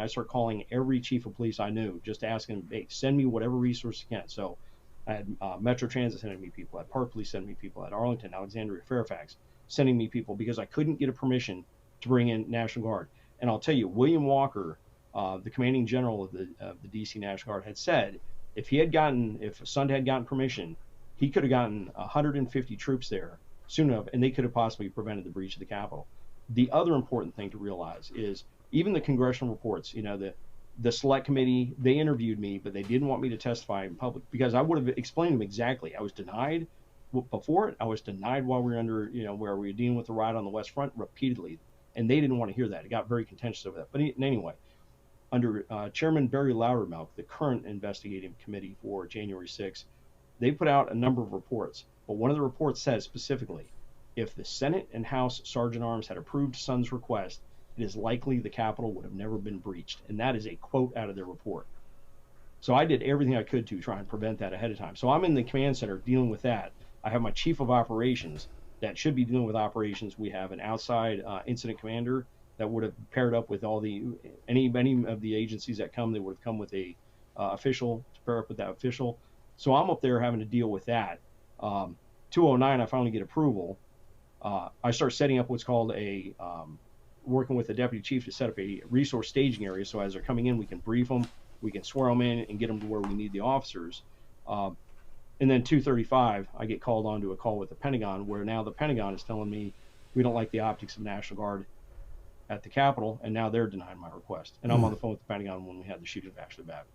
I start calling every chief of police I knew, just asking, hey, send me whatever resource you can. So I had Metro Transit sending me people, I had Park Police sending me people, I had Arlington, Alexandria, Fairfax sending me people because I couldn't get a permission to bring in National Guard. And I'll tell you, William Walker, the commanding general of the DC National Guard, had said if Sund had gotten permission, he could have gotten 150 troops there soon enough, and they could have possibly prevented the breach of the Capitol. The other important thing to realize is even the congressional reports, the select committee, they interviewed me, but they didn't want me to testify in public because I would have explained to them exactly. I was denied before it. I was denied while we were under, where we were dealing with the riot on the West Front repeatedly, and they didn't want to hear that. It got very contentious over that. But anyway, under Chairman Barry Loudermilk, the current investigative committee for January 6th, they put out a number of reports. But one of the reports says specifically, if the Senate and House Sergeant Arms had approved Sund's request, it is likely the Capitol would have never been breached. And that is a quote out of their report. So I did everything I could to try and prevent that ahead of time. So I'm in the command center dealing with that. I have my chief of operations that should be dealing with operations. We have an outside incident commander that would have paired up with any of the agencies that come. They would have come with a official to pair up with that official. So I'm up there having to deal with that. 209, I finally get approval. I start setting up what's called working with the deputy chief to set up a resource staging area. So as they're coming in, we can brief them, we can swear them in and get them to where we need the officers. And then 235, I get called on to a call with the Pentagon, where now the Pentagon is telling me we don't like the optics of National Guard at the Capitol, and now they're denying my request. And I'm on the phone with the Pentagon when we had the shooting of Ashley Babbitt.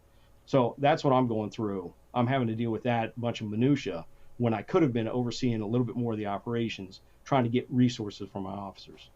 So that's what I'm going through. I'm having to deal with that bunch of minutia when I could have been overseeing a little bit more of the operations, trying to get resources from my officers.